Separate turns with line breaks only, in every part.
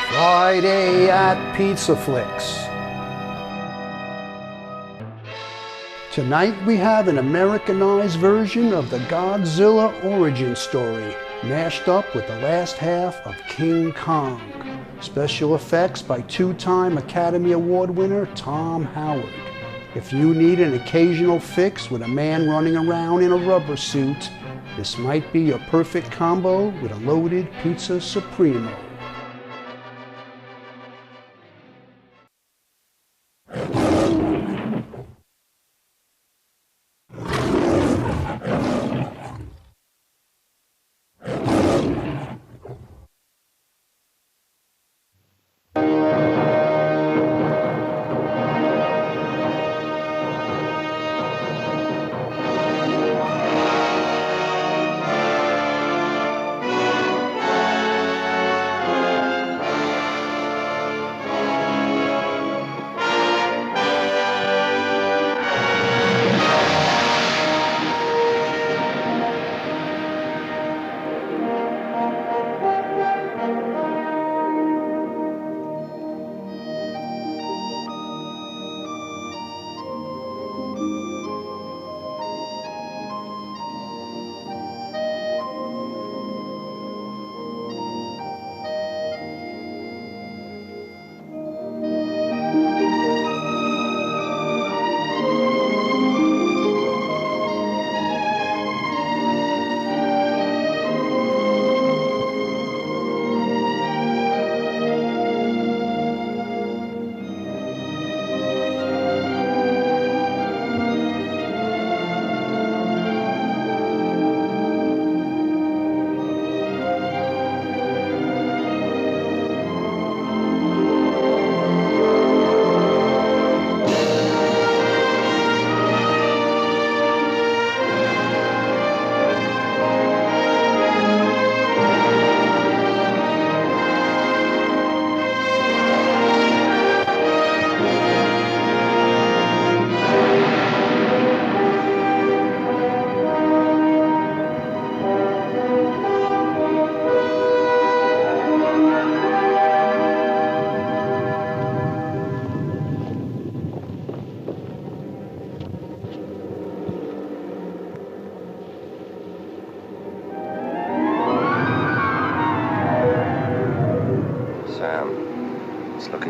Friday at Pizza Flicks. Tonight we have an Americanized version of the Godzilla origin story, mashed up with the last half of King Kong. Special effects by two-time Academy Award winner Tom Howard. If you need an occasional fix with a man running around in a rubber suit, this might be your perfect combo with a loaded Pizza Supremo.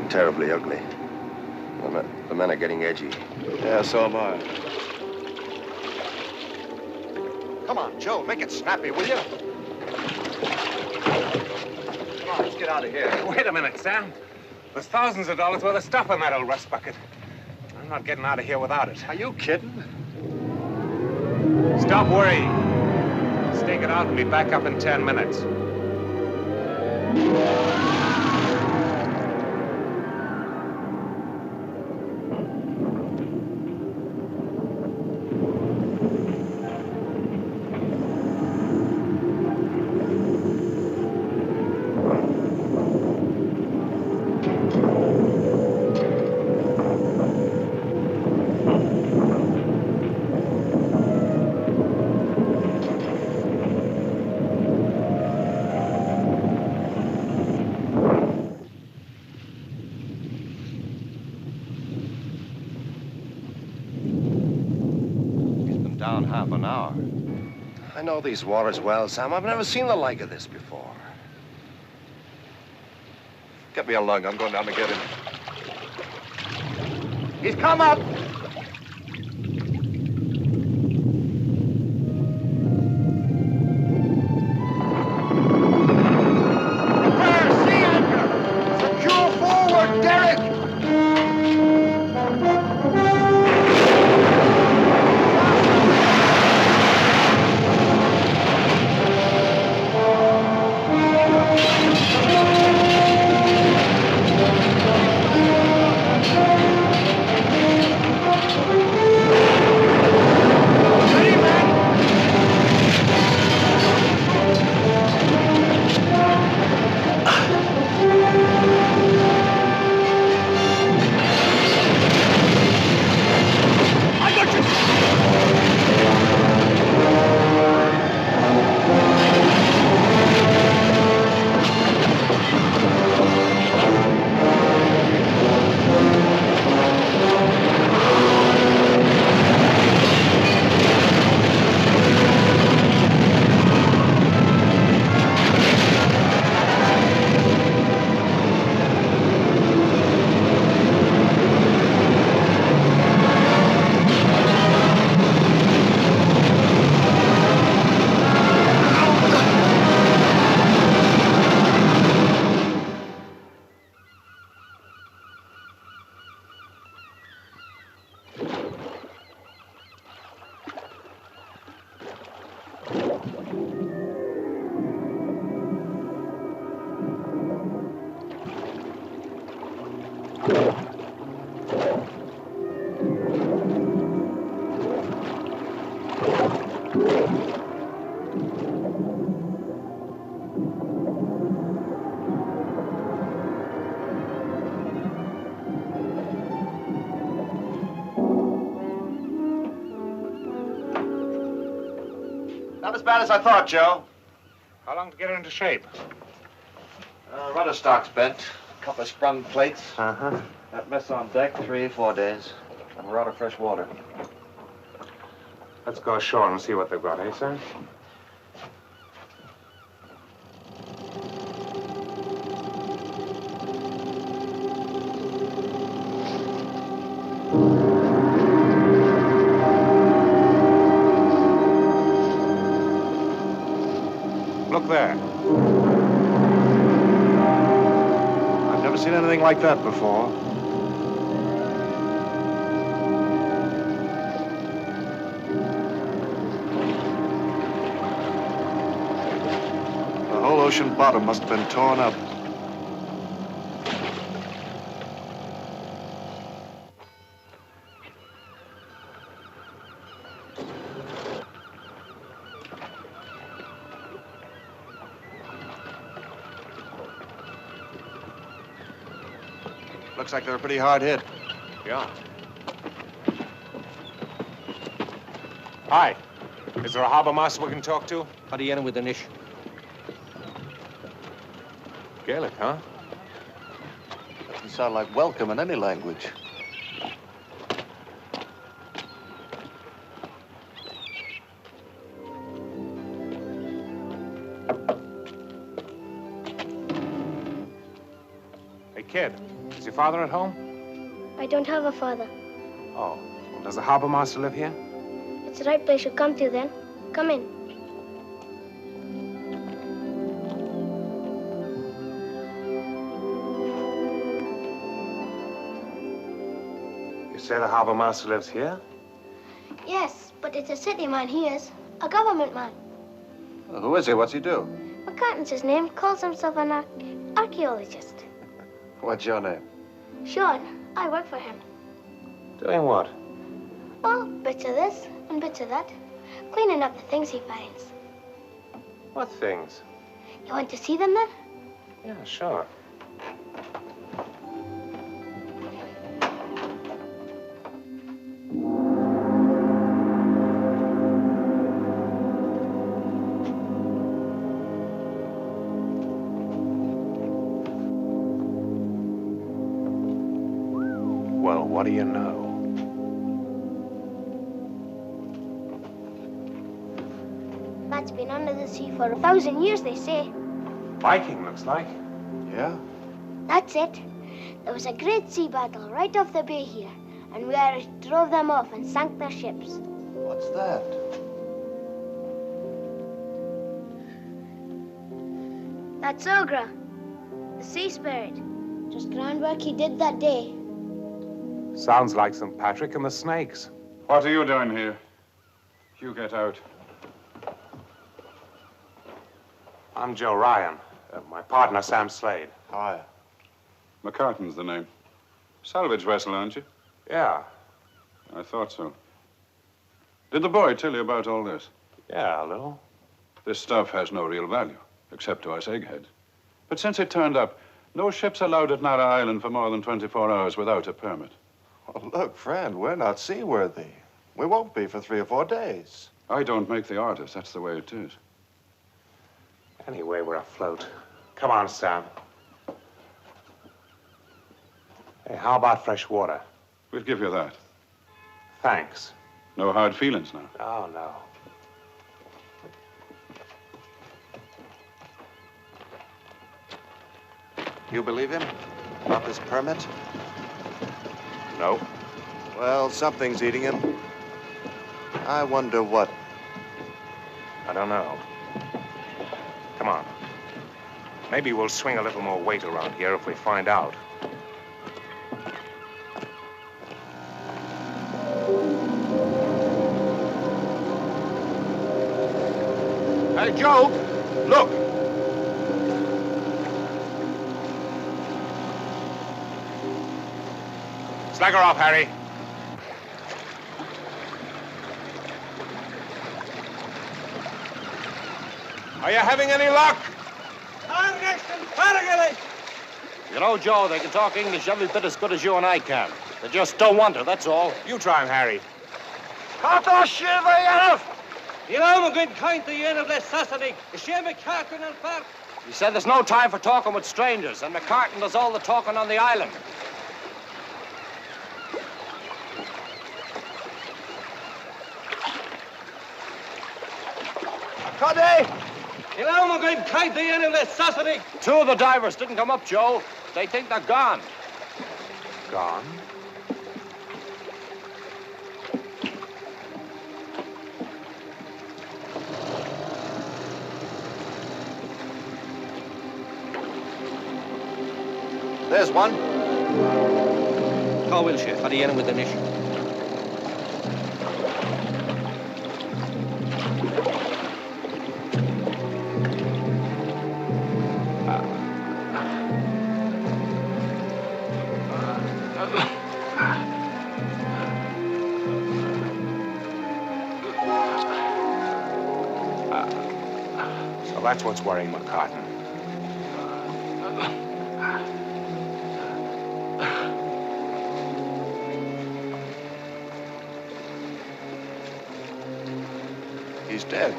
Terribly ugly. The men are getting edgy.
Yeah, so am I.
Come on, Joe, make it snappy, will you? Come on, let's get out of here.
Wait a minute, Sam. There's thousands of dollars worth of stuff in that old rust bucket. I'm not getting out of here without it.
Are you kidding?
Stop worrying. Stake it out and be back up in 10 minutes.
Down half an hour. I know these waters well, Sam. I've never seen the like of this before.
Get me a lug. I'm going down to get him.
He's come up! Prepare, sea anchor! Secure forward, Derek!
as bad as I thought, Joe.
How long to get her into shape?
Rudder stock's bent. A couple of sprung plates.
Uh-huh.
That mess on deck, 3 or 4 days. And we're out of fresh water.
Let's go ashore and see what they've got, eh, sir? Look there.
I've never seen anything like that before. The whole ocean bottom must have been torn up. Looks like they're pretty hard hit.
Yeah. Hi. Is there a harbor master we can talk to?
How do you enter with the niche?
Gaelic, huh?
Doesn't sound like welcome in any language.
Hey, kid. Is your father at home?
I don't have a father.
Oh. Well, does the harbor master live here?
It's the right place you come to then. Come in.
You say the harbor master lives here?
Yes, but it's a city man he is. A government man.
Well, who is he? What's he do?
McCartan's his name. Calls himself an archaeologist.
What's your name?
Sean, I work for him.
Doing what?
Well, bits of this and bits of that. Cleaning up the things he finds.
What things?
You want to see them then?
Yeah, sure. Well, what do you know?
That's been under the sea for 1,000 years, they say.
Viking, looks like.
Yeah?
That's it. There was a great sea battle right off the bay here, and we Irish drove them off and sank their ships.
What's that?
That's Ogra, the sea spirit. Just groundwork he did that day.
Sounds like St. Patrick and the Snakes.
What are you doing here? You get out.
I'm Joe Ryan. My partner, Sam Slade.
Hi.
McCartan's the name. Salvage vessel, aren't you?
Yeah.
I thought so. Did the boy tell you about all this?
Yeah, a little.
This stuff has no real value, except to us eggheads. But since it turned up, no ship's allowed at Nara Island for more than 24 hours without a permit.
Oh, look, friend, we're not seaworthy. We won't be for 3 or 4 days.
I don't make the orders. That's the way it is.
Anyway, we're afloat. Come on, Sam. Hey, how about fresh water?
We'll give you that.
Thanks.
No hard feelings now.
Oh, no.
You believe him? About this permit?
No.
Well, something's eating him. I wonder what.
I don't know. Come on. Maybe we'll swing a little more weight around here if we find out.
Hey, Joe! Look!
Slag her off, Harry. Are you having any luck?
I'm next emphatically.
You know, Joe, they can talk English every bit as good as you and I can. They just don't want to, that's all.
You try him, Harry.
I'm a good kind to you of the Saturday. Is she McCartan and Park?
He said there's no time for talking with strangers, and McCartan does all the talking on the island.
I'm a good kind to you of the Saturday.
2 of the divers didn't come up, Joe. They think they're gone.
Gone?
There's one.
How will she? How do you end with the mission?
So that's what's worrying McCartan.
He's dead.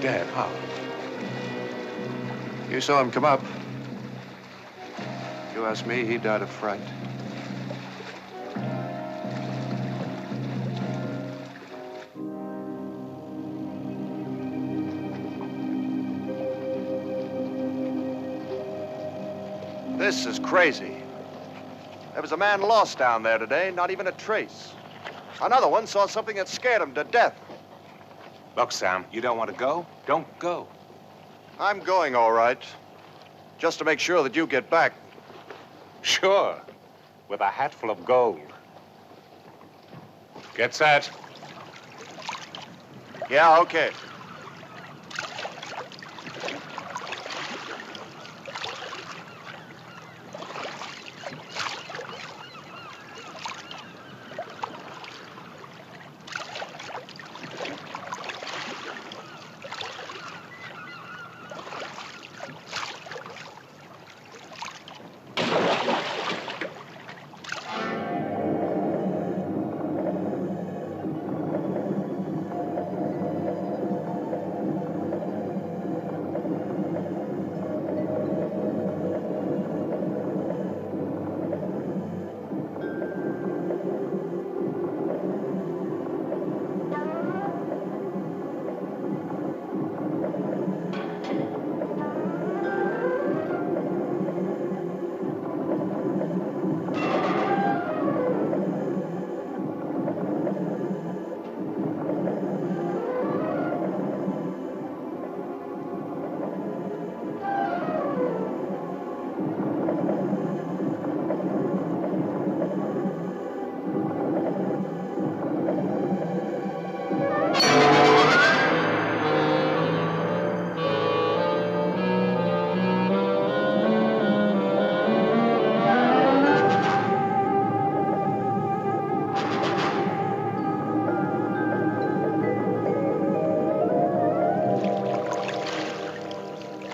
Dead, how?
You saw him come up. You ask me, he died of fright. This is crazy. There was a man lost down there today, not even a trace. Another one saw something that scared him to death.
Look, Sam, you don't want to go? Don't go.
I'm going, all right. Just to make sure that you get back.
Sure. With a hat full of gold. Get set.
Yeah, okay.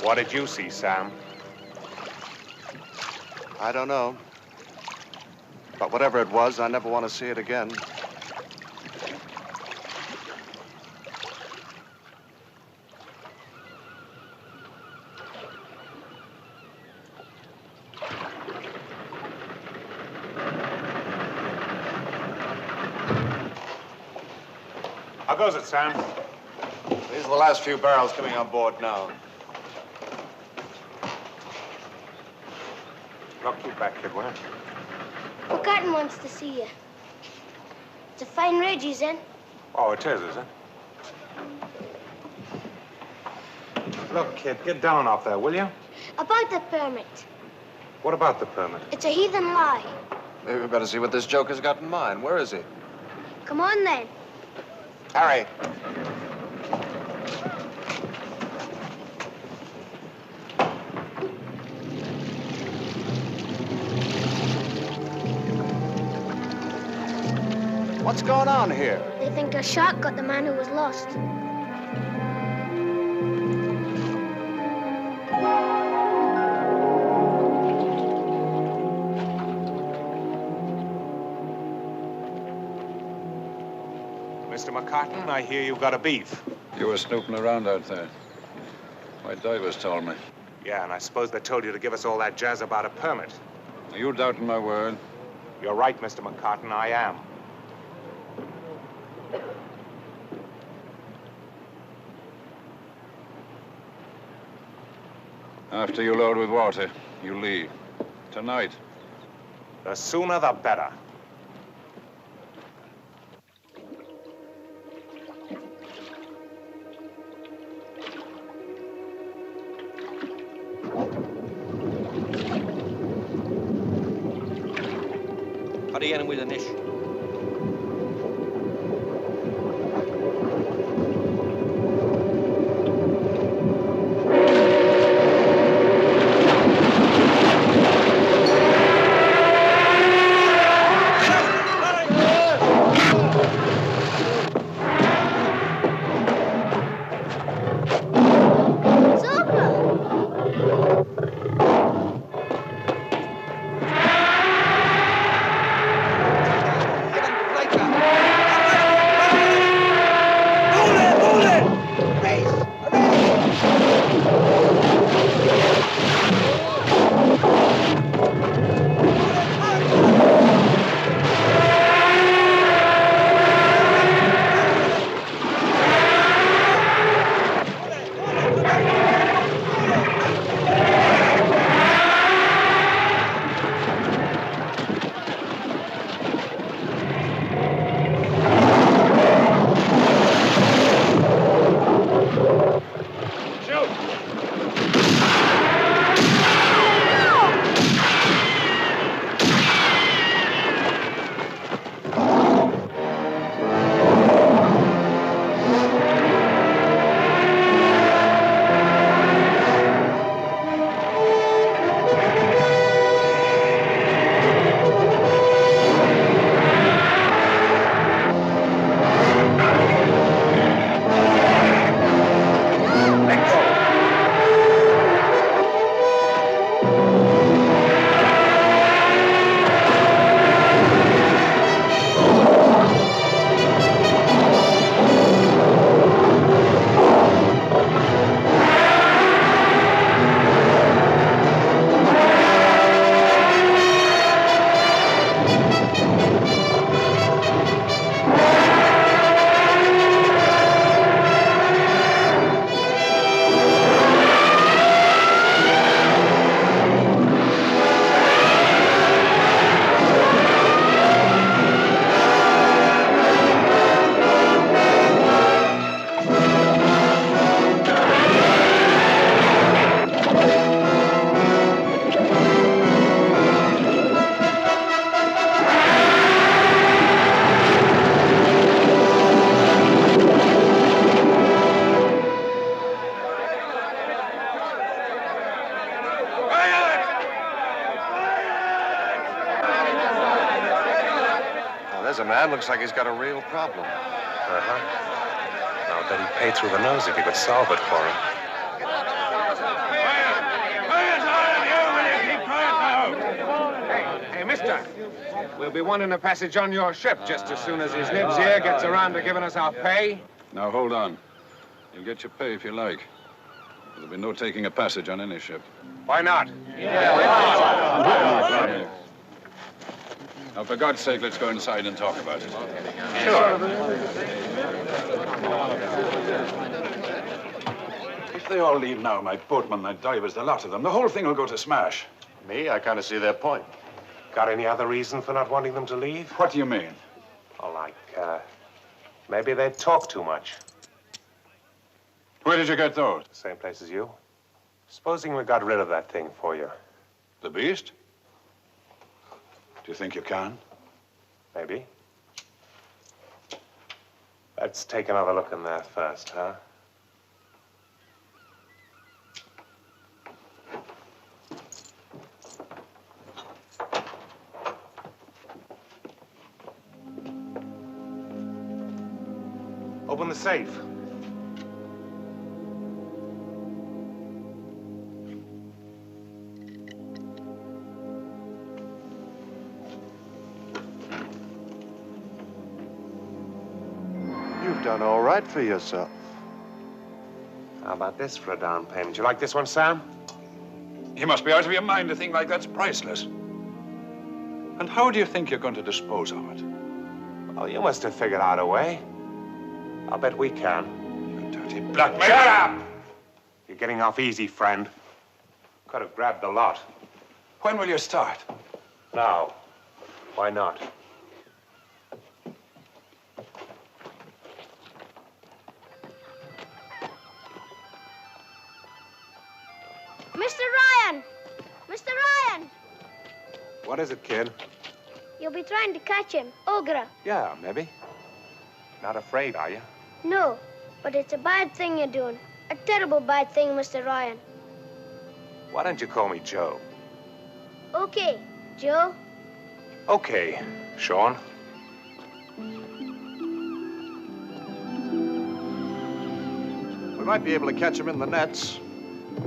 What did you see, Sam?
I don't know. But whatever it was, I never want to see it again.
How goes it, Sam?
These are the last few barrels coming on board now.
Look, keep back, kid, will you?
McCartan wants to see you. It's a fine rig he's in.
Oh, it is it? Look, kid, get down off there, will you?
About the permit.
What about the permit?
It's a heathen lie.
Maybe we better see what this joker's got in mind. Where is he?
Come on, then.
Harry. What's going on here?
They think a shark got the man who was lost.
Mr. McCartan, I hear you've got a beef.
You were snooping around out there. My divers told me.
Yeah, and I suppose they told you to give us all that jazz about a permit.
Are you doubting my word?
You're right, Mr. McCartan, I am.
After you load with water, you leave. Tonight.
The sooner the better.
How are you getting with the niche?
There's a man, looks like he's got a real problem.
Uh-huh. I'll bet he'd pay through the nose if you could solve it for him.
Hey, mister. We'll be wanting a passage on your ship just as soon as his nibs here gets around to giving us our pay.
Now, hold on. You'll get your pay if you like. There'll be no taking a passage on any ship.
Why not?
Now, for God's sake, let's go inside and talk about it.
Sure.
If they all leave now, my boatmen, my divers, the lot of them, the whole thing will go to smash.
Me, I kind of see their point.
Got any other reason for not wanting them to leave?
What do you mean?
Oh, like, maybe they talk too much.
Where did you get those?
Same place as you. Supposing we got rid of that thing for you.
The beast? Do you think you can?
Maybe. Let's take another look in there first, huh? Open the safe.
You've done all right for yourself.
about this for a down payment? You like this one, Sam?
You must be out of your mind. A thing like that's priceless. And how do you think you're going to dispose of it?
Oh, you must have figured out a way. I'll bet we can.
You dirty blackmailer!
Shut up! You're getting off easy, friend. Could have grabbed the lot.
When will you start?
Now. Why not?
Mr. Ryan! Mr. Ryan!
What is it, kid?
You'll be trying to catch him, Ogre.
Yeah, maybe. Not afraid, are you?
No, but it's a bad thing you're doing. A terrible bad thing, Mr. Ryan.
Why don't you call me Joe?
Okay, Joe.
Okay, Sean.
We might be able to catch him in the nets.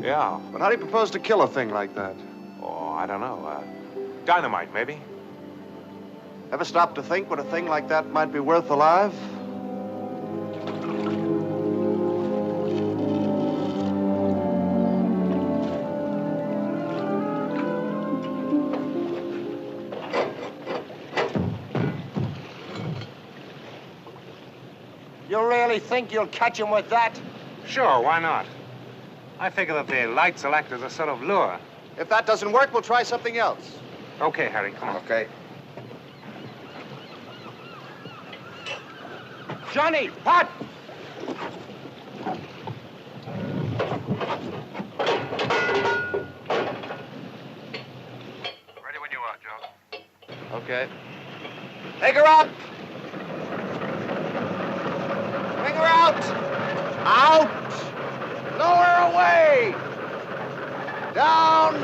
Yeah.
But how do you propose to kill a thing like that?
Oh, I don't know. Dynamite, maybe?
Ever stop to think what a thing like that might be worth alive?
You really think you'll catch him with that?
Sure, why not? I figure that the lights will act as a sort of lure.
If that doesn't work, we'll try something else.
Okay, Harry, come on.
Okay. Johnny, Pat!
Ready when you are, Joe.
Okay.
Take her up! Bring her out! Out! Lower away! Down!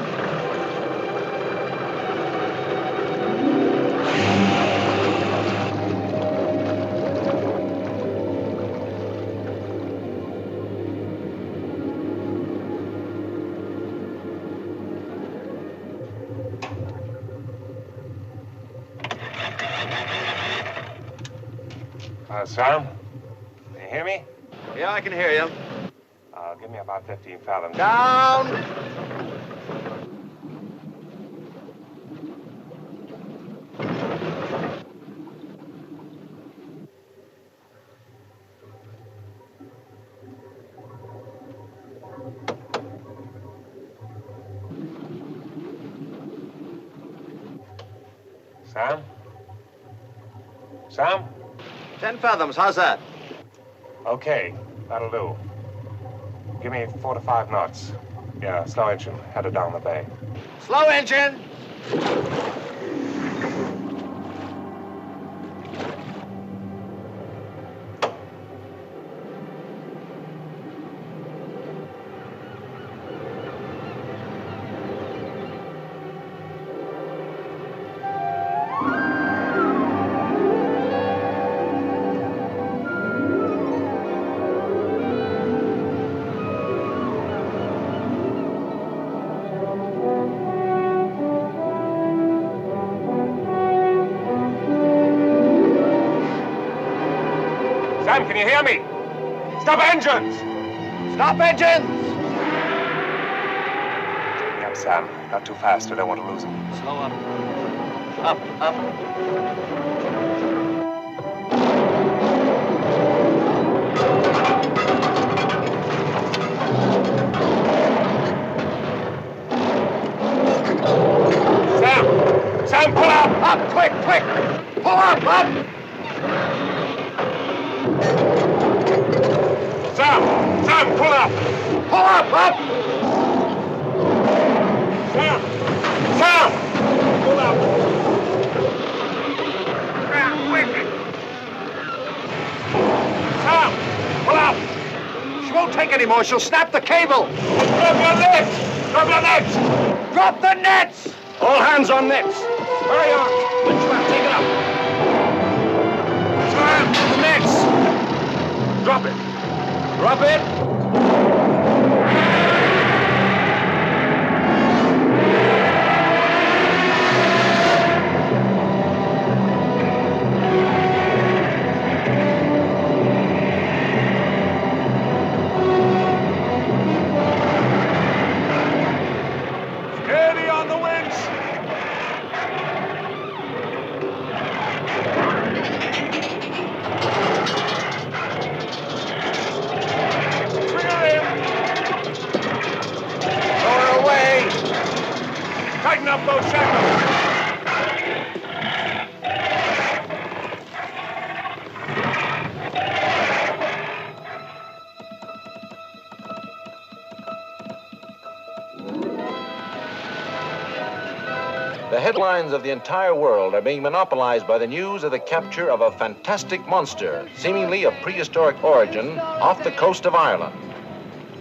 Sam? Can you hear me?
Yeah, I can hear you.
Give me about 15 fathoms.
Down!
Sam? Sam?
10 fathoms, how's that?
Okay, that'll do. Give me 4 to 5 knots. Yeah, slow engine, headed down the bay.
Slow engine!
Sam, can you hear me? Stop engines!
Stop engines!
Yep, Sam. Not too fast. I don't want to lose him.
Slow up. Up, up.
Sam! Sam, pull up!
Up, quick, quick! Pull up!
Sam! Sam, pull up!
Pull up!
Sam! Sam! Pull up! Sam, quick! Sam! Pull up!
She won't take any more. She'll snap the cable.
Drop your nets! Drop your nets!
Drop the nets!
All hands on nets.
Hurry up!
Winchman, take it up.
Sam! The nets!
Drop it. Drop it.
those shackles!
The headlines of the entire world are being monopolized by the news of the capture of a fantastic monster, seemingly of prehistoric origin, off the coast of Ireland.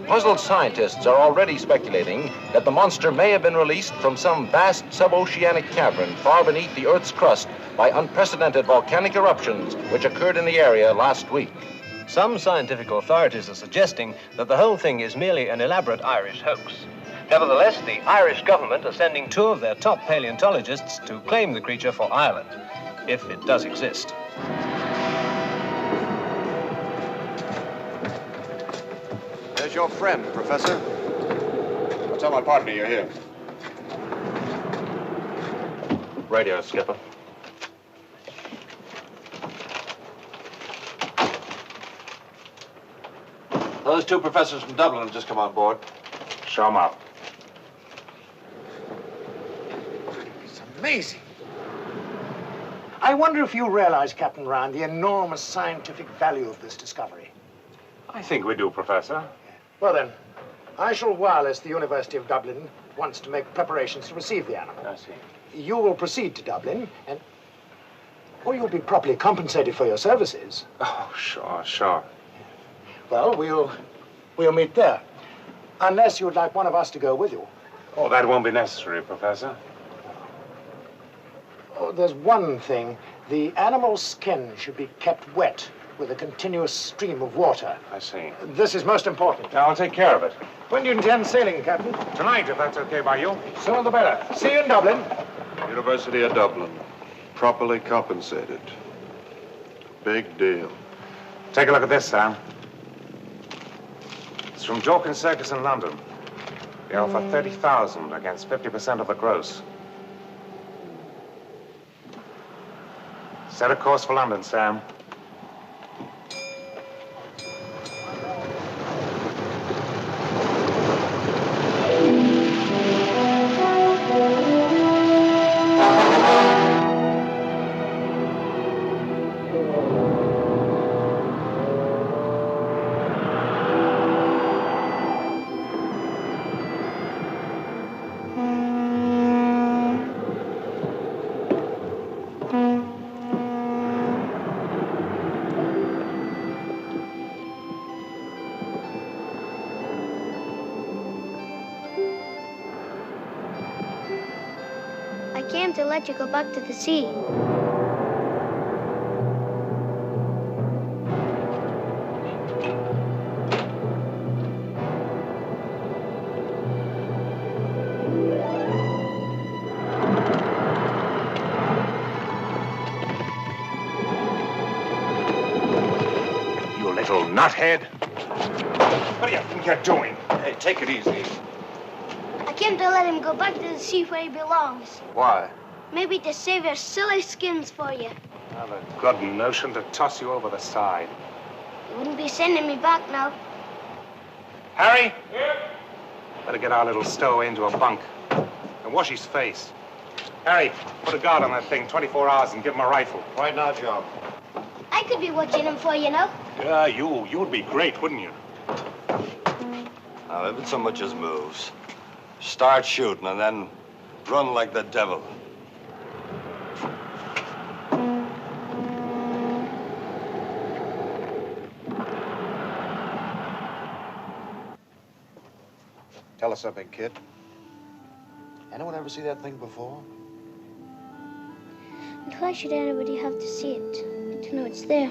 Puzzled scientists are already speculating that the monster may have been released from some vast suboceanic cavern far beneath the Earth's crust by unprecedented volcanic eruptions which occurred in the area last week.
Some scientific authorities are suggesting that the whole thing is merely an elaborate Irish hoax. Nevertheless, the Irish government are sending 2 of their top paleontologists to claim the creature for Ireland, if it does exist.
There's your friend, Professor.
I'll tell my partner you're here.
Radio, Skipper.
Those 2 professors from Dublin have just come on board.
Show 'em up.
It's amazing. I wonder if you realize, Captain Ryan, the enormous scientific value of this discovery.
I think we do, Professor.
Well, then, I shall wireless the University of Dublin once to make preparations to receive the animal.
I see.
You will proceed to Dublin, and... well, you'll be properly compensated for your services.
Oh, sure, sure.
Well, we'll meet there. Unless you would like one of us to go with you.
Oh, that won't be necessary, Professor.
Oh, there's one thing. The animal's skin should be kept wet with a continuous stream of water.
I see.
This is most important.
Now, I'll take care of it.
When do you intend sailing, Captain?
Tonight, if that's okay by you.
Sooner the better. See you in Dublin.
University of Dublin. Properly compensated. Big deal.
Take a look at this, Sam. It's from Dawkins Circus in London. They offer 30,000 against 50% of the gross. Set a course for London, Sam.
I came to let you go back to the sea.
You little nuthead. What do you think you're doing?
Hey, take it easy.
I came to let him go back to the sea where he belongs.
Why?
Maybe to save your silly skins for you.
Have a good notion to toss you over the side.
You wouldn't be sending me back now.
Harry? Here? Better get our little stowaway into a bunk and wash his face. Harry, put a guard on that thing 24 hours and give him a rifle.
Right now, John.
I could be watching him for you now.
Yeah, you'd be great, wouldn't you?
Now, if it so much as moves, start shooting and then run like the devil.
Tell us something, kid. Anyone ever see that thing before?
And why should anybody have to see it and to know it's there?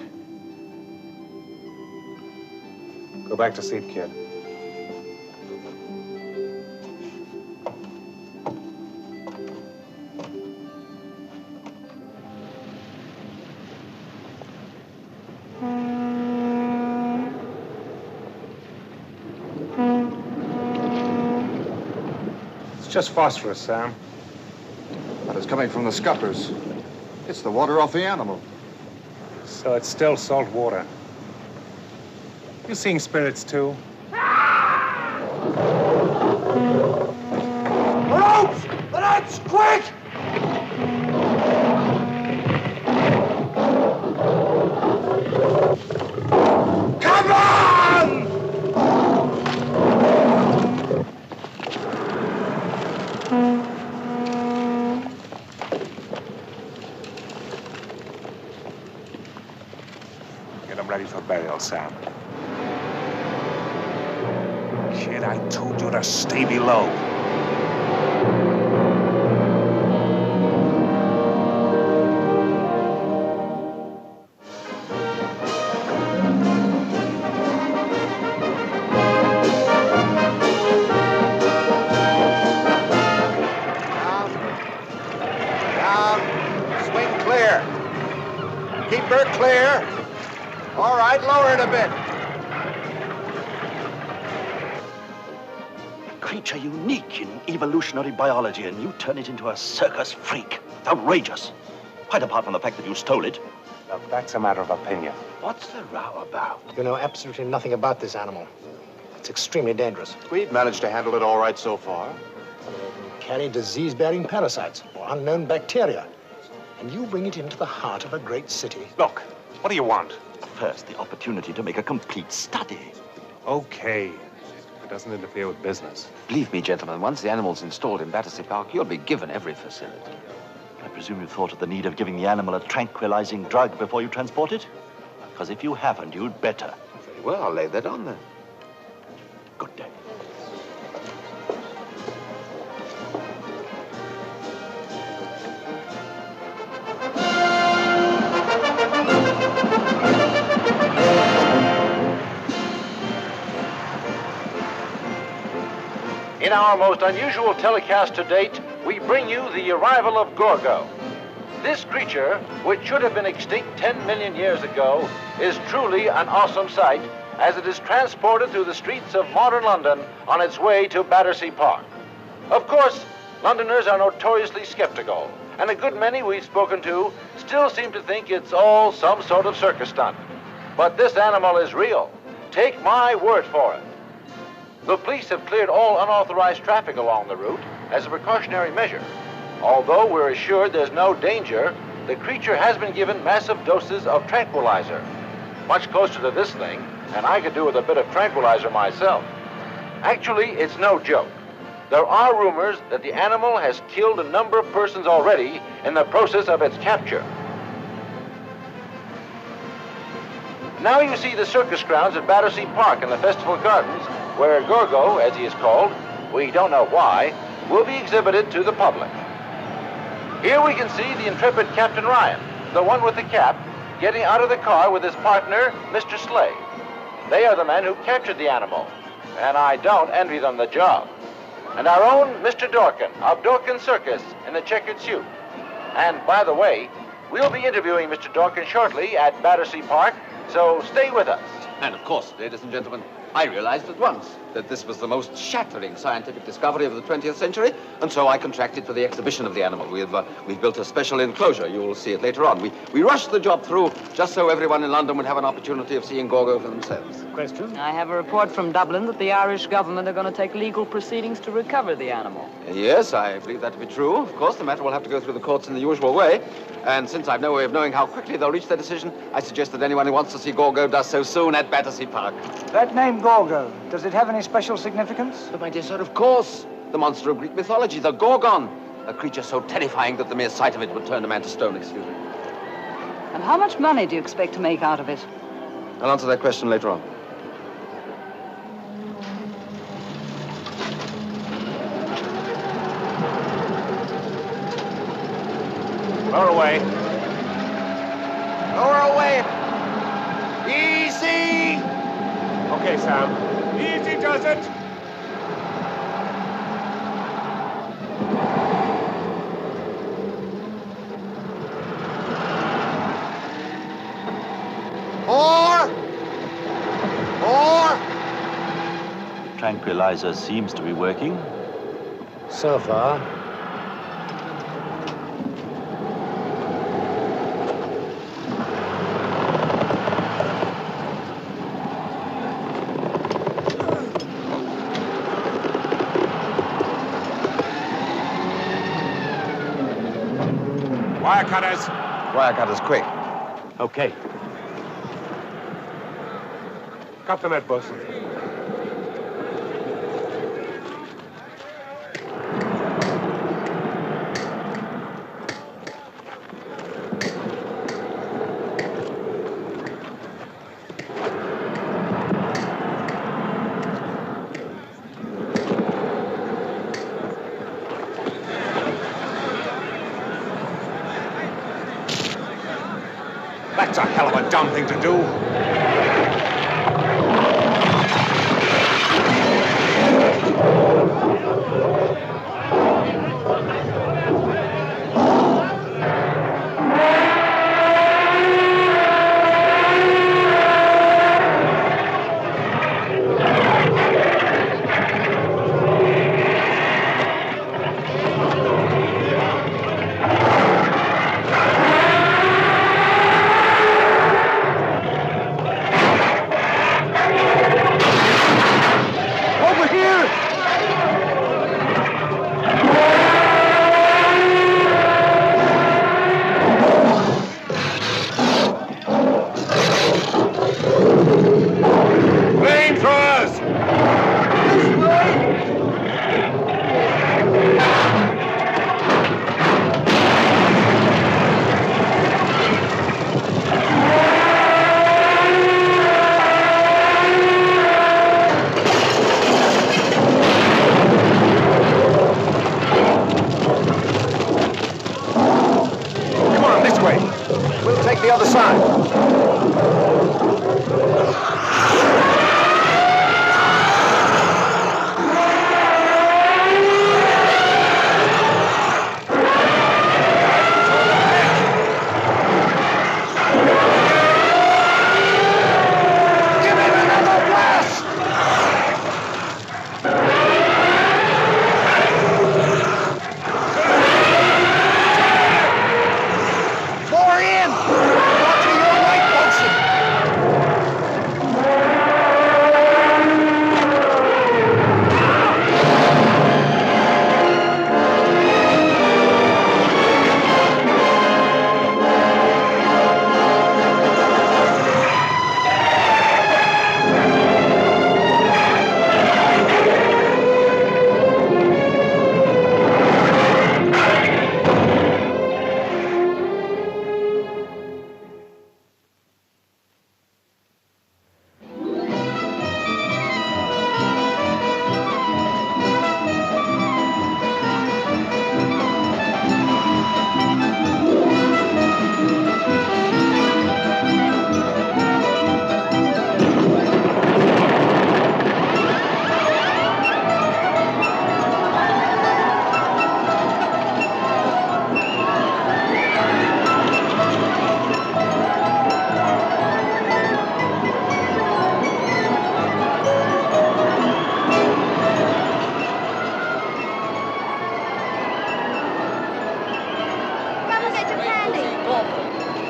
Go back to sleep, kid. It's just phosphorus, Sam.
But it's coming from the scuppers. It's the water off the animal.
So it's still salt water. You seeing spirits, too?
Ropes! The Lads, quick! Come on!
Get them ready for burial, Sam. Kid, I told you to stay below.
Keep her clear. All right, lower it a bit.
A creature unique in evolutionary biology, and you turn it into a circus freak. It's outrageous. Quite apart from the fact that you stole it.
Look, that's a matter of opinion.
What's the row about?
You know absolutely nothing about this animal. It's extremely dangerous.
We've managed to handle it all right so far.
Carry disease-bearing parasites or unknown bacteria. And you bring it into the heart of a great city.
Look, what do you want?
First, the opportunity to make a complete study.
Okay. If it doesn't interfere with business.
Believe me, gentlemen, once the animal's installed in Battersea Park, you'll be given every facility.
I presume you thought of the need of giving the animal a tranquilizing drug before you transport it? Because if you haven't, you'd better.
Very well, I'll lay that on then.
Good day.
In our most unusual telecast to date, we bring you the arrival of Gorgo. This creature, which should have been extinct 10 million years ago, is truly an awesome sight as it is transported through the streets of modern London on its way to Battersea Park. Of course, Londoners are notoriously skeptical, and a good many we've spoken to still seem to think it's all some sort of circus stunt. But this animal is real. Take my word for it. The police have cleared all unauthorized traffic along the route as a precautionary measure. Although we're assured there's no danger, the creature has been given massive doses of tranquilizer. Much closer to this thing, and I could do with a bit of tranquilizer myself. Actually, it's no joke. There are rumors that the animal has killed a number of persons already in the process of its capture. Now you see the circus grounds at Battersea Park in the Festival Gardens, where Gorgo, as he is called, we don't know why, will be exhibited to the public. Here we can see the intrepid Captain Ryan, the one with the cap, getting out of the car with his partner, Mr. Slade. They are the men who captured the animal, and I don't envy them the job. And our own Mr. Dorkin of Dorkin Circus in the checkered suit. And by the way, we'll be interviewing Mr. Dorkin shortly at Battersea Park, so stay with us.
And of course, ladies and gentlemen, I realized at once that this was the most shattering scientific discovery of the 20th century, and so I contracted for the exhibition of the animal. We've built a special enclosure. You'll see it later on. We rushed the job through just so everyone in London would have an opportunity of seeing Gorgo for themselves.
Question?
I have a report from Dublin that the Irish government are going to take legal proceedings to recover the animal.
Yes, I believe that to be true. Of course, the matter will have to go through the courts in the usual way. And since I've no way of knowing how quickly they'll reach their decision, I suggest that anyone who wants to see Gorgo does so soon at Battersea Park.
That name, Gorgo, does it have any special significance?
But my dear sir, of course. The monster of Greek mythology, the Gorgon. A creature so terrifying that the mere sight of it would turn a man to stone, excuse me.
And how much money do you expect to make out of it?
I'll answer that question later on.
Lower away.
Lower away. Easy.
Okay, Sam.
Easy does it.
More.
The tranquilizer seems to be working.
So far.
Wire cutters.
Wire cutters, quick.
Okay.
Cut the net, boss. That's a hell of a dumb thing to do.
The other side.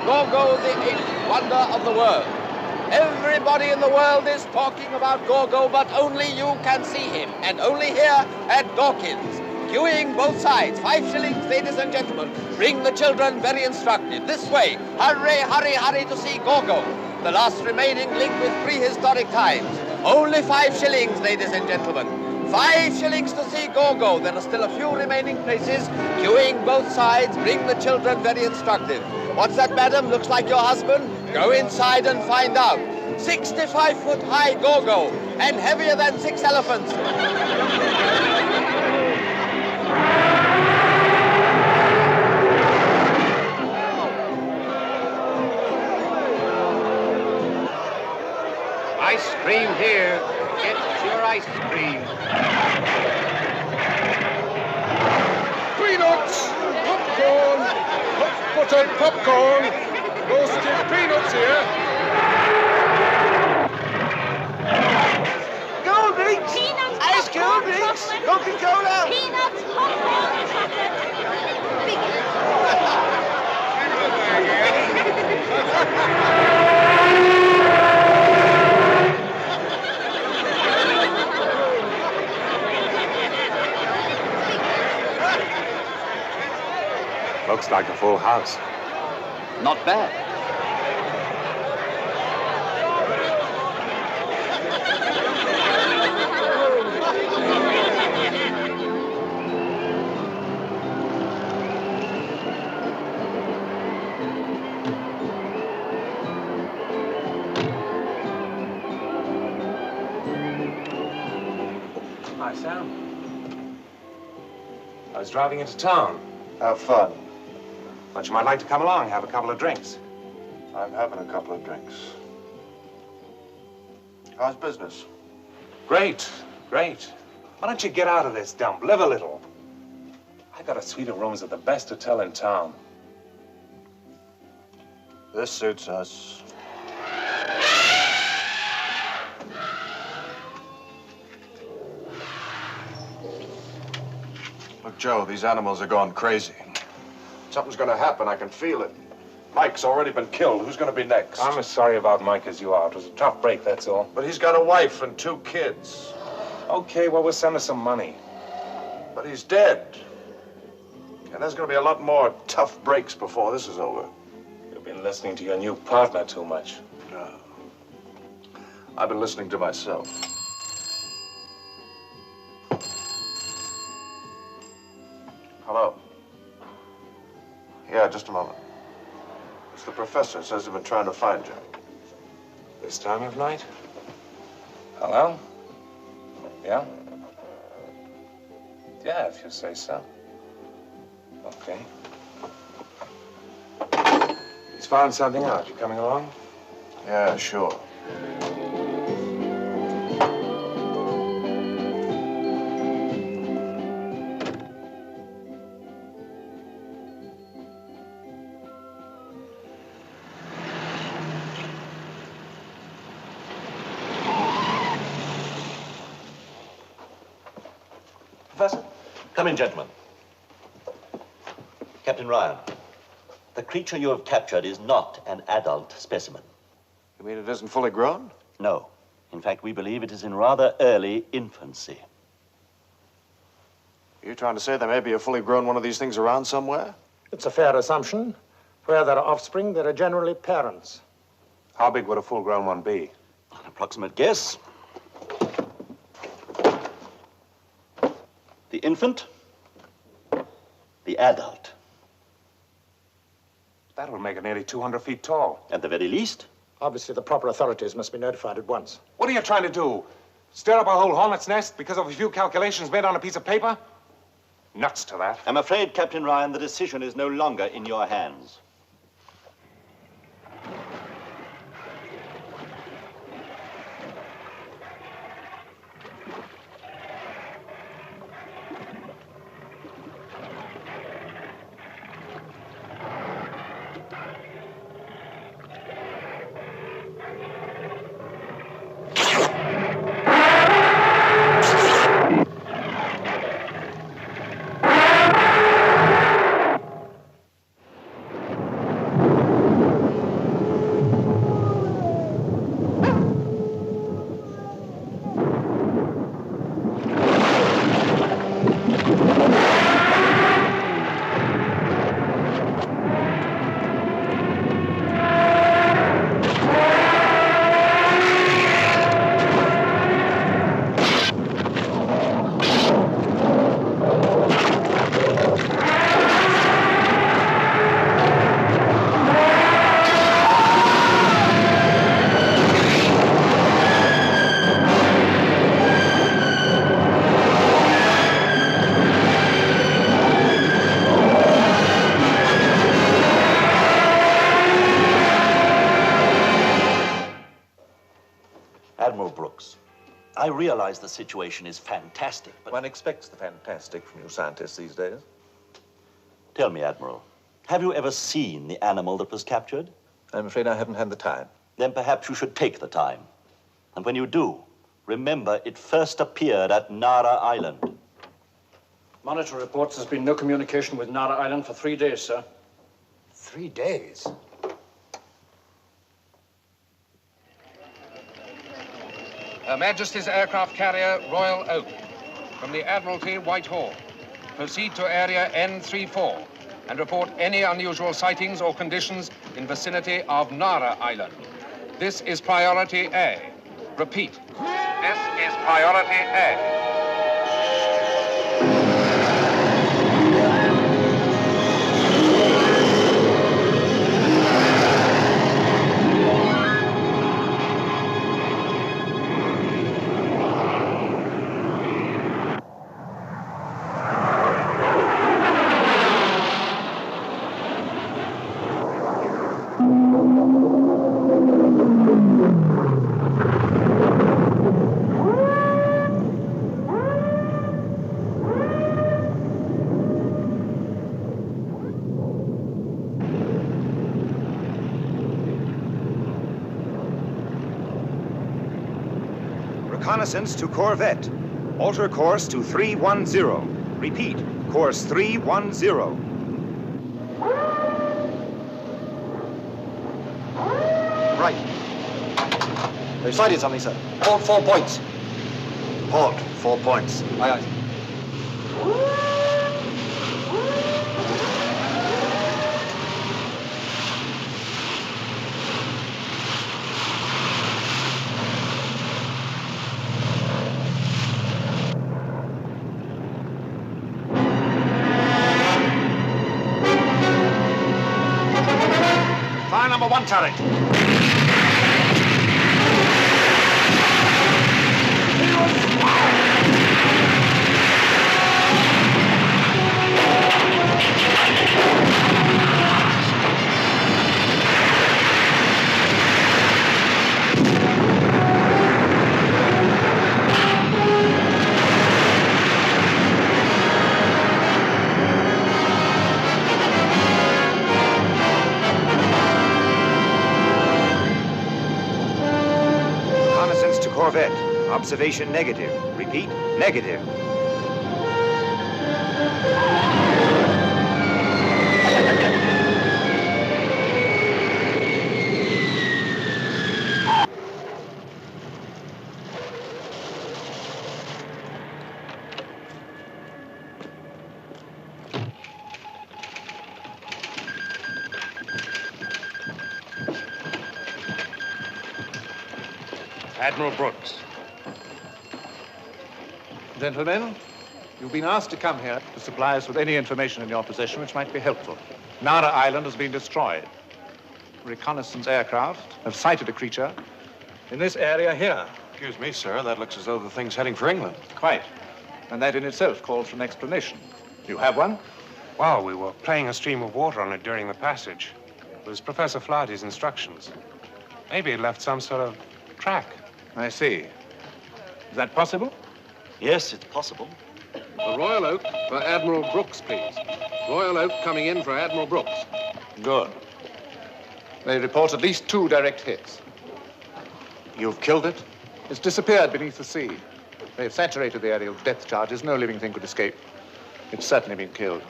Gorgo, the eighth wonder of the world. Everybody in the world is talking about Gorgo, but only you can see him, and only here at Dawkins. Queuing both sides, 5 shillings, ladies and gentlemen. Bring the children, very instructive. This way, hurry, hurry, hurry to see Gorgo, the last remaining link with prehistoric times. Only 5 shillings, ladies and gentlemen. 5 shillings to see Gorgo. There are still a few remaining places. Queuing both sides, bring the children, very instructive. What's that, madam? Looks like your husband? Go inside and find out. 65-foot high Gorgo, and heavier than 6 elephants.
Ice cream here. Get your ice cream.
Peanuts! Popcorn! Hot buttered popcorn! Roasted peanuts here!
Cold drinks! Peanuts! Ice cold drinks! Coca-Cola! Peanuts! Popcorn!
Looks like a full house.
Not bad.
Hi, Sam. I was driving into town.
Have fun.
But you might like to come along, have a couple of drinks.
I'm having a couple of drinks. How's business?
Great, great. Why don't you get out of this dump, live a little? I got a suite of rooms at the best hotel in town.
This suits us. Look, Joe, these animals are going crazy. Something's gonna happen, I can feel it. Mike's already been killed. Who's gonna be next?
I'm as sorry about Mike as you are. It was a tough break, that's all.
But he's got a wife and 2 kids.
Okay, well, we'll send her some money.
But he's dead. And there's gonna be a lot more tough breaks before this is over.
You've been listening to your new partner too much.
No. I've been listening to myself. Hello. Yeah, just a moment. It's the professor. Says they've been trying to find you.
This time of night? Hello? Yeah? Yeah, if you say so. Okay. He's found something out. You coming along?
Yeah, sure.
Professor, come in, gentlemen. Captain Ryan, the creature you have captured is not an adult specimen.
You mean it isn't fully grown?
No. In fact, we believe it is in rather early infancy.
Are you trying to say there may be a fully grown one of these things around somewhere?
It's a fair assumption. Where there are offspring, there are generally parents.
How big would a full-grown one be?
An approximate guess. The infant, the adult.
That will make it nearly 200 feet tall.
At the very least.
Obviously, the proper authorities must be notified at once.
What are you trying to do? Stir up a whole hornet's nest because of a few calculations made on a piece of paper? Nuts to that.
I'm afraid, Captain Ryan, the decision is no longer in your hands. Admiral Brooks, I realize the situation is fantastic, but...
One expects the fantastic from you scientists these days.
Tell me, Admiral, have you ever seen the animal that was captured?
I'm afraid I haven't had the time.
Then perhaps you should take the time. And when you do, remember it first appeared at Nara Island.
Monitor reports there's been no communication with Nara Island for 3 days, sir.
3 days?
Her Majesty's aircraft carrier, Royal Oak, from the Admiralty, Whitehall. Proceed to area N34. and report any unusual sightings or conditions in vicinity of Nara Island. This is priority A. Repeat. This is priority A.
Reconnaissance to Corvette. Alter course to 310. Repeat, course 310.
Right. They've sighted something, sir.
Port 4 points.
Port 4 points.
Aye, aye.
Fire number 1 turret.
Reconnaissance to Corvette. Observation negative. Repeat, negative.
Admiral Brooks.
Gentlemen, you've been asked to come here to supply us with any information in your possession which might be helpful. Nara Island has been destroyed. Reconnaissance aircraft have sighted a creature in this area here.
Excuse me, sir. That looks as though the thing's heading for England.
Quite. And that in itself calls for an explanation. You have one?
Well, we were playing a stream of water on it during the passage. It was Professor Flaherty's instructions. Maybe it left some sort of track.
I see. Is that possible?
Yes, it's possible.
The Royal Oak for Admiral Brooks, please. Royal Oak coming in for Admiral Brooks.
Good. They report at least 2 direct hits.
You've killed it?
It's disappeared beneath the sea. They've saturated the area with depth charges. No living thing could escape. It's certainly been killed.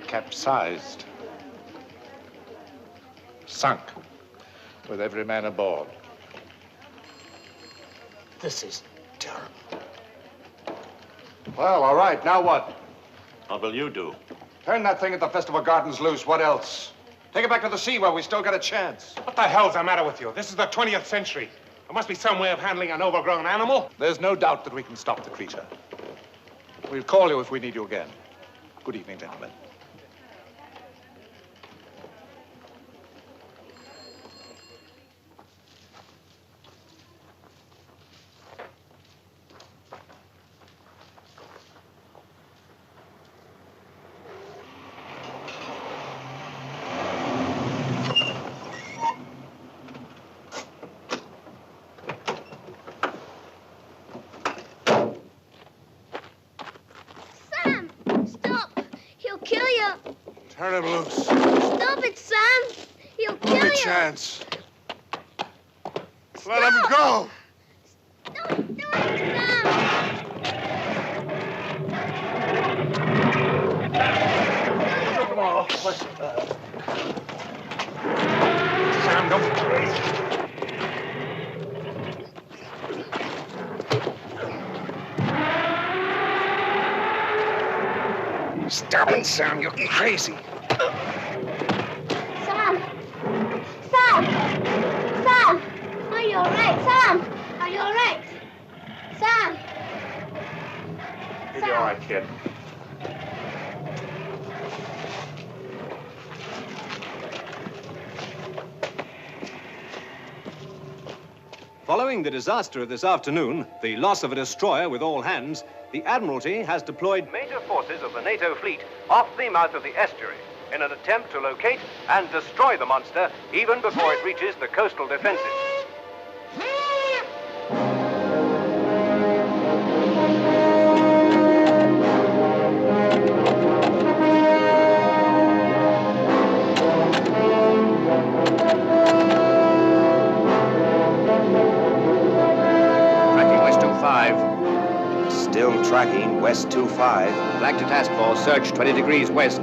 Capsized. Sunk. With every man aboard.
This is terrible.
Well, all right. Now what?
What will you do?
Turn that thing at the Festival Gardens loose. What else? Take it back to the sea where we still got a chance.
What the hell's the matter with you? This is the 20th century. There must be some way of handling an overgrown animal.
There's no doubt that we can stop the creature. We'll call you if we need you again. Good evening, gentlemen.
Sam! Stop! He'll kill you!
Turn him loose.
Stop it, Sam!
only chance. Let him go.
Sam, don't. Stop it, Sam. You're crazy.
Sam! Sam! Sam! Are you all right, Sam? Are you all right? Sam!
You'll be all right, kid.
Following the disaster of this afternoon, the loss of a destroyer with all hands, the Admiralty has deployed major forces of the NATO fleet off the mouth of the estuary in an attempt to locate and destroy the monster even before it reaches the coastal defenses.
Still tracking west 25.
Black to task force, search 20 degrees west.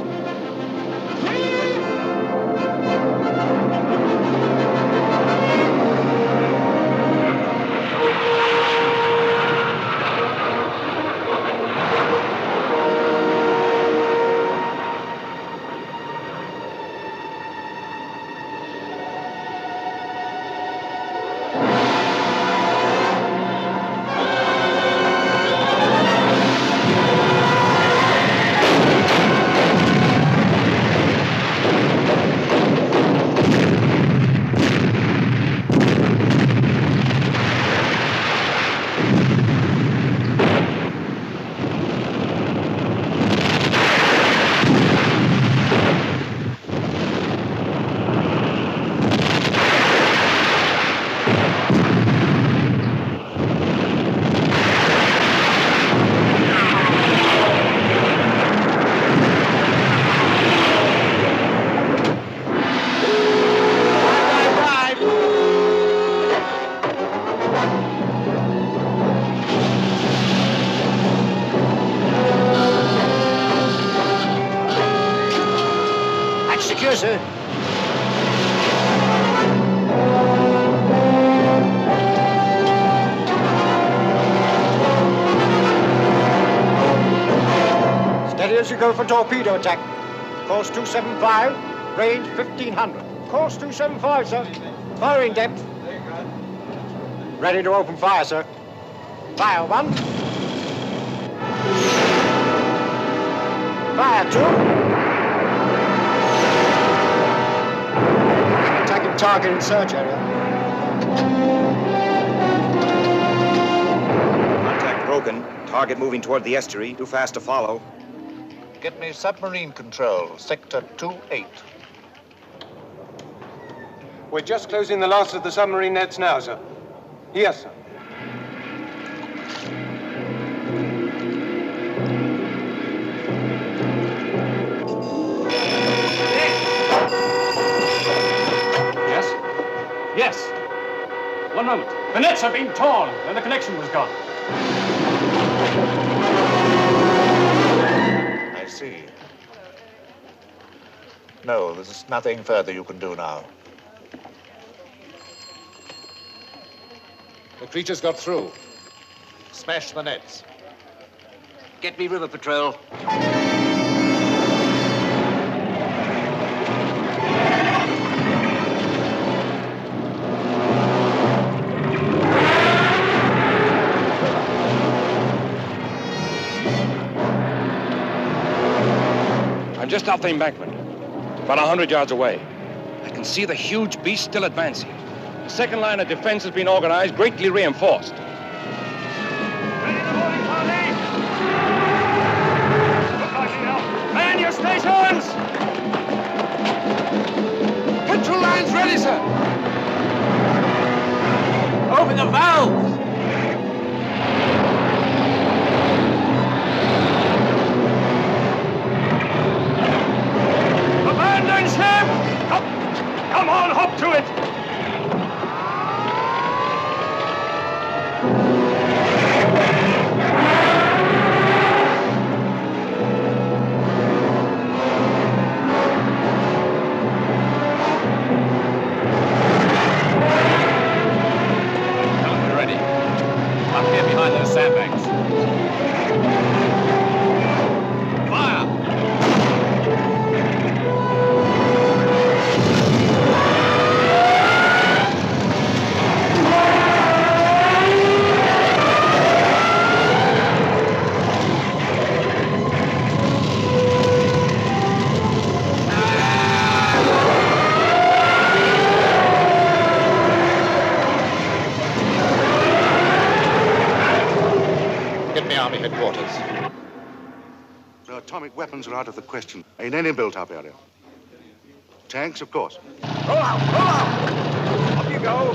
Secure, sir. Steady as you go for torpedo attack. Course 275, range 1500. Course 275, sir. Firing depth. Ready to open fire, sir. Fire 1. Fire 2. Target in search area.
Contact broken. Target moving toward the estuary. Too fast to follow.
Get me submarine control, sector 28.
We're just closing the last of the submarine nets now, sir. Yes, sir.
Yes. One moment. The nets are being torn, and the connection was gone.
I see. No, there's nothing further you can do now.
The creature's got through.
Smash the nets.
Get me river patrol.
I'm just off the embankment, about 100 yards away. I can see the huge beast still advancing. The second line of defense has been organized, greatly reinforced.
Man your stations! Control lines ready, sir. Open the valves! Abandon ship! Come on, hop
To it! Behind those sandbags. Fire! Get me Army headquarters.
The atomic weapons are out of the question. Ain't any built up area. Tanks, of course.
Roll out! Roll out! Up you go!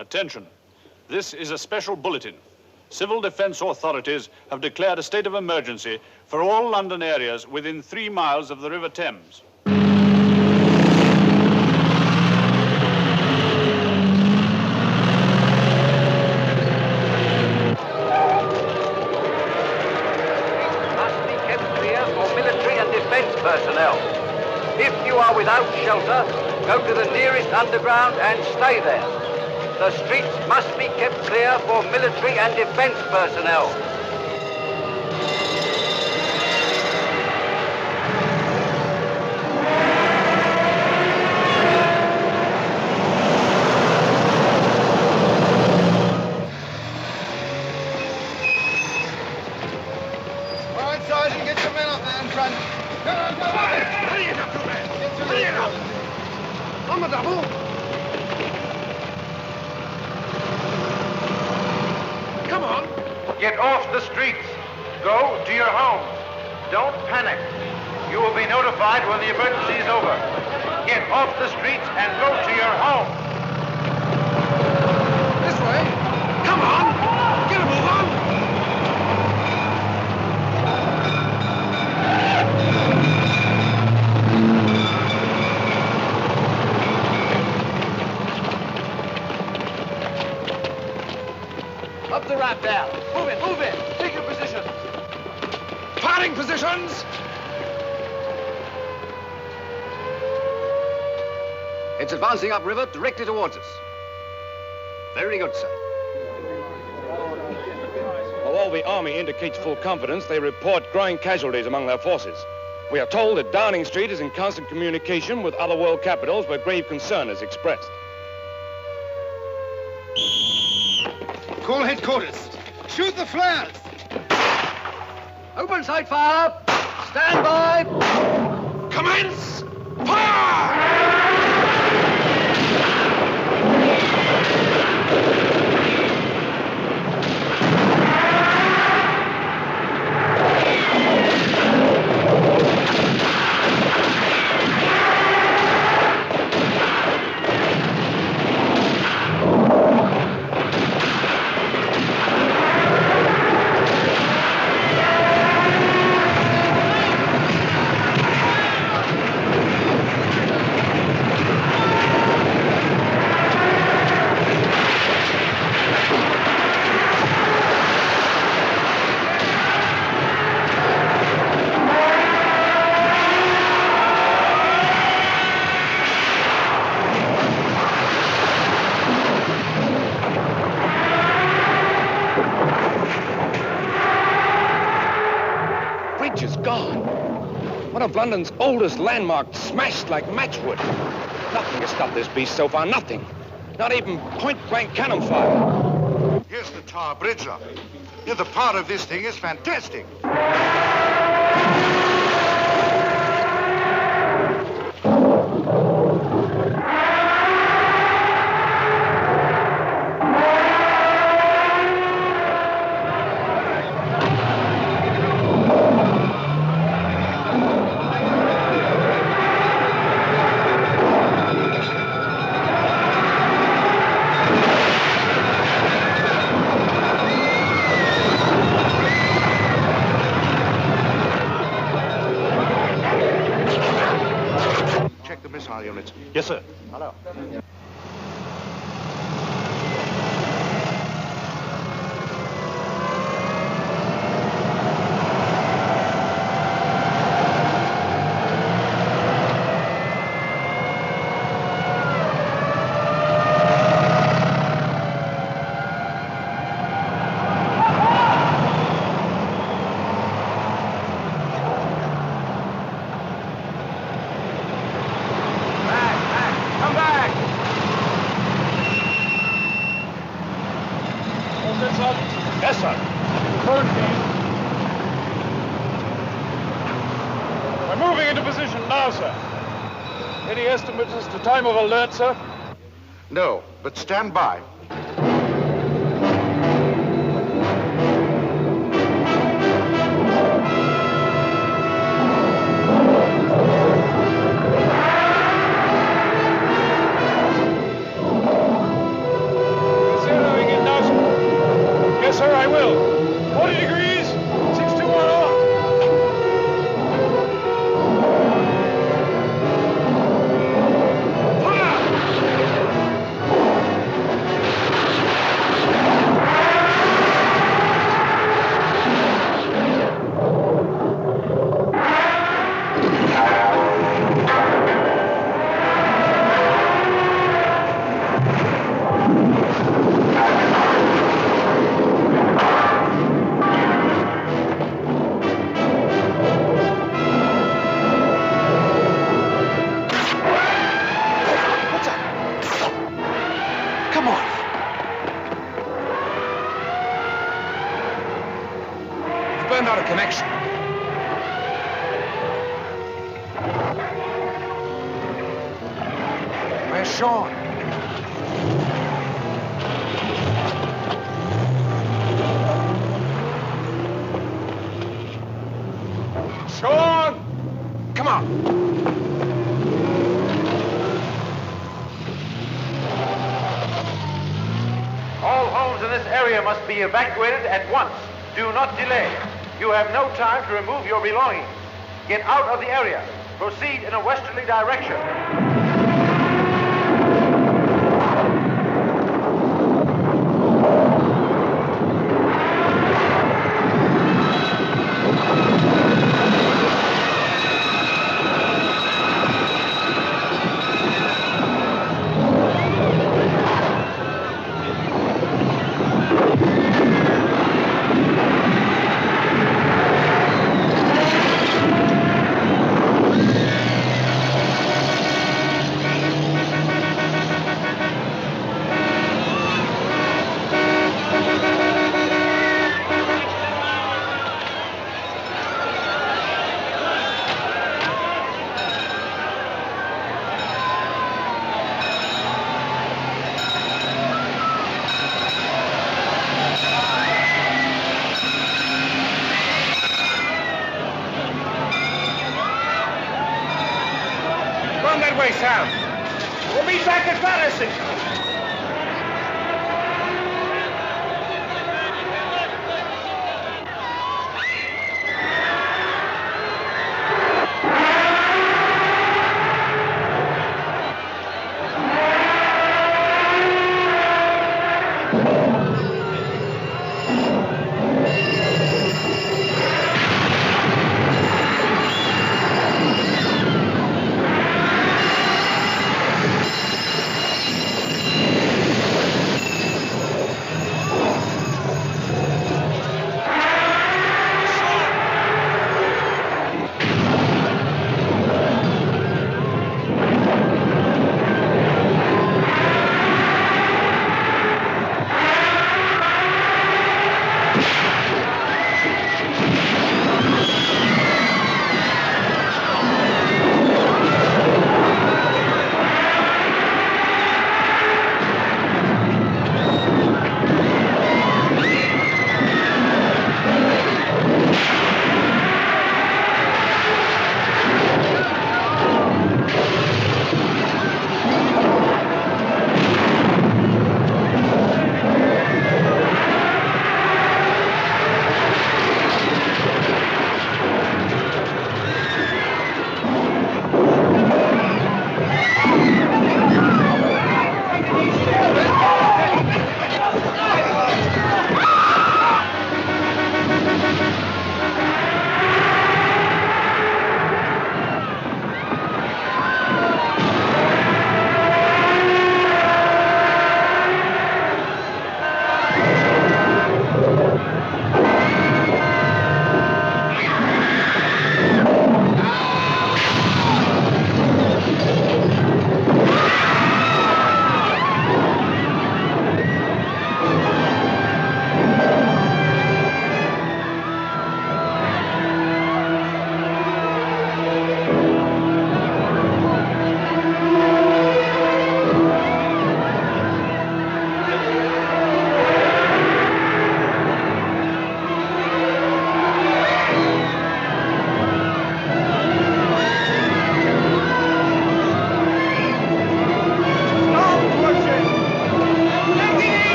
Attention. This is a special bulletin. Civil defense authorities have declared a state of emergency for all London areas within 3 miles of the River Thames.
Personnel. If you are without shelter, go to the nearest underground and stay there. The streets must be kept clear for military and defense personnel.
All right, Sergeant, get your men up there in front. Come on, come on! Hurry it up, you man! Hurry it up! On the double! Come on!
Get off the streets. Go to your homes. Don't panic. You will be notified when the emergency is over. Get off the streets and go to your homes.
This way! Come on! Get a move on!
Up the ramp now. Move in, move in. Take your position.
Firing positions!
It's advancing upriver directly towards us. Very good, sir.
Although the Army indicates full confidence, they report growing casualties among their forces. We are told that Downing Street is in constant communication with other world capitals where grave concern is expressed.
Call headquarters. Shoot the flares!
Open sight fire. Stand by.
Commence! Fire!
One of London's oldest landmarks smashed like matchwood. Nothing has stopped this beast so far, nothing. Not even point-blank cannon fire.
Here's the Tower Bridge up. Yeah, the power of this thing is fantastic.
Yes, sir.
Hello.
Come back!
Yes, sir.
We're moving into position now, sir. Any estimates as to time of alert, sir?
No, but stand by.
Zeroing in now, sir. Yes, sir, I will. 40 degrees, 621 off.
Come on.
We've burned out a connection. Where's Sean?
Sean!
Come on.
All homes in this area must be evacuated at once. Do not delay. You have no time to remove your belongings. Get out of the area. Proceed in a westerly direction.
Run that way, Sam. We'll meet back at Battersea.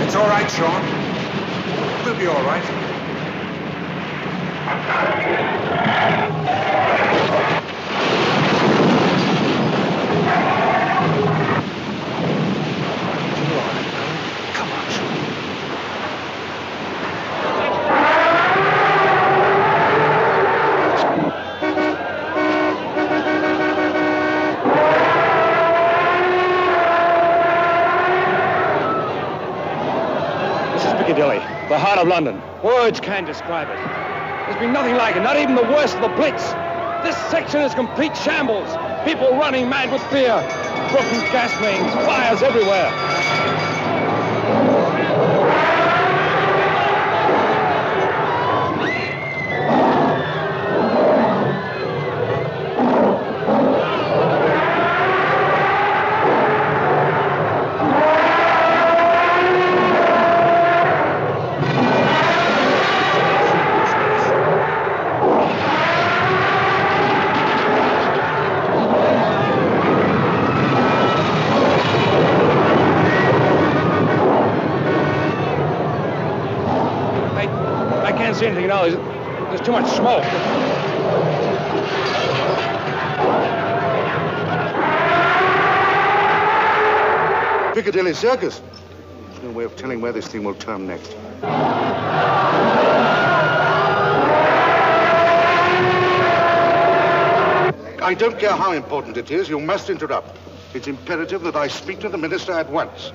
It's all right, Sean. We'll be all right. Come on, Sean.
This is Piccadilly, the heart of London. Words can't describe it. There's been nothing like it, not even the worst of the Blitz. This section is complete shambles. People running mad with fear. Broken gas mains, fires everywhere. I can't see anything now. There's too much smoke.
Piccadilly Circus. There's no way of telling where this thing will turn next. I don't care how important it is, you must interrupt. It's imperative that I speak to the minister at once.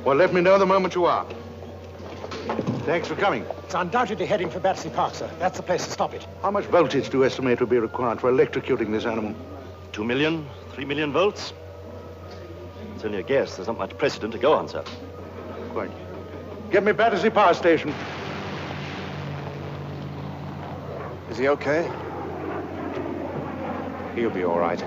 Well, let me know the moment you are. Thanks for coming.
It's undoubtedly heading for Battersea Park, sir. That's the place to stop it.
How much voltage do you estimate will be required for electrocuting this animal?
2 million, 3 million volts? It's only a guess. There's not much precedent to go on, sir.
Quite. Get me Battersea Power Station.
Is he okay?
He'll be all right.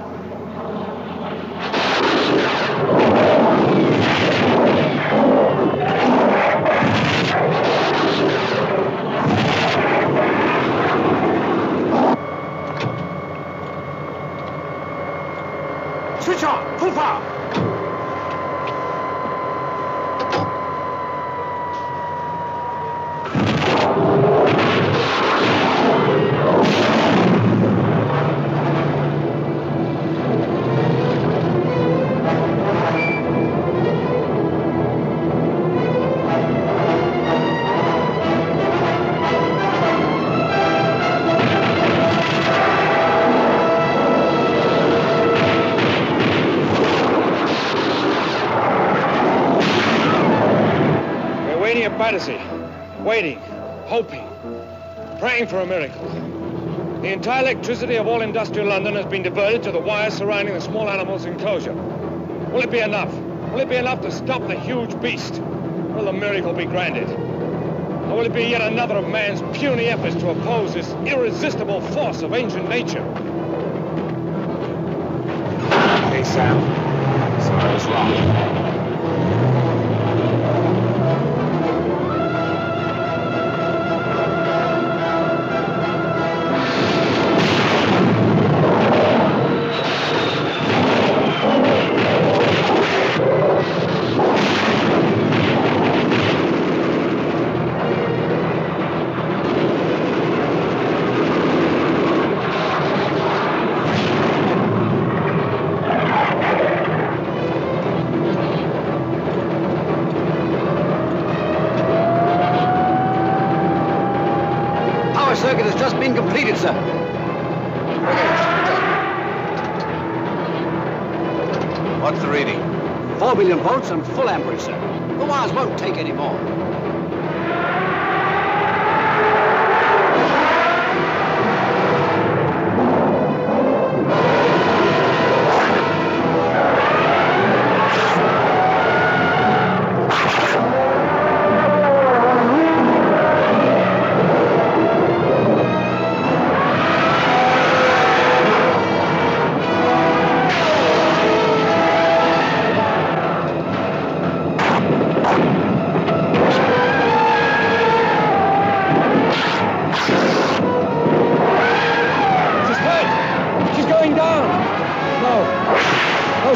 Switch on! Full power!
Battersea, waiting, hoping, praying for a miracle. The entire electricity of all industrial London has been diverted to the wires surrounding the small animals' enclosure. Will it be enough? Will it be enough to stop the huge beast? Will the miracle be granted? Or will it be yet another of man's puny efforts to oppose this irresistible force of ancient nature?
Hey, Sam. Sorry I was wrong.
circuit has just been completed, sir.
What's the reading?
4 billion volts and full amperage, sir. The wires won't take any more.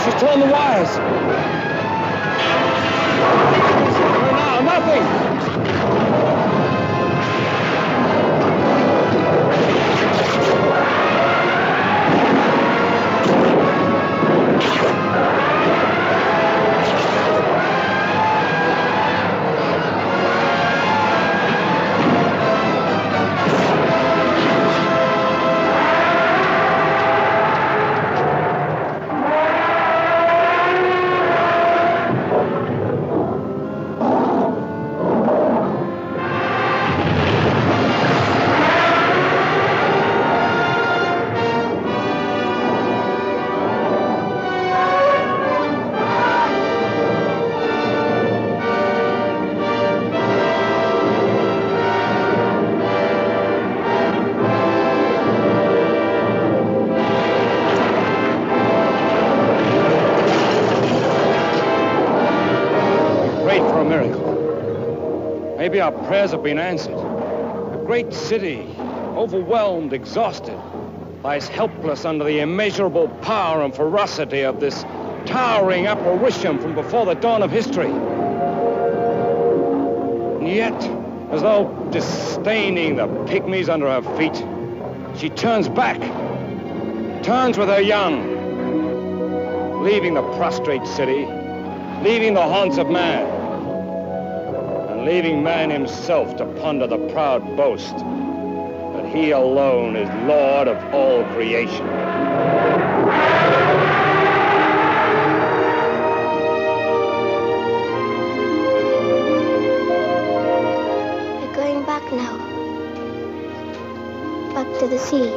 She's torn the wires. Now, nothing. Maybe our prayers have been answered. A great city, overwhelmed, exhausted, lies helpless under the immeasurable power and ferocity of this towering apparition from before the dawn of history. And yet, as though disdaining the pygmies under her feet, she turns back, turns with her young, leaving the prostrate city, leaving the haunts of man, leaving man himself to ponder the proud boast that he alone is Lord of all creation.
We're going back now. Back to the sea.